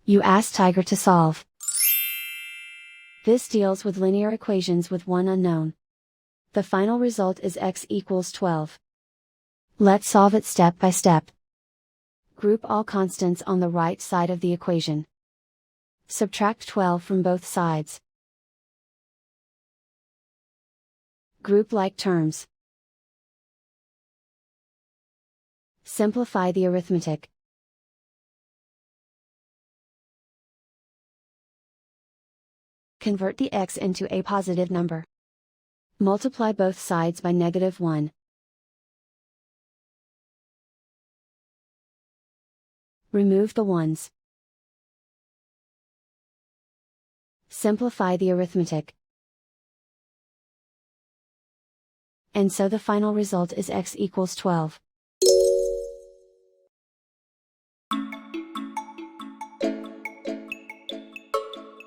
You ask Tiger to solve. This deals with linear equations with one unknown. The final result is x equals 12. Let's solve it step by step. Group all constants on the right side of the equation. Subtract 12 from both sides. Group like terms. Simplify the arithmetic. Convert the x into a positive number. Multiply both sides by -1. Remove the ones. Simplify the arithmetic. And so the final result is x equals 12.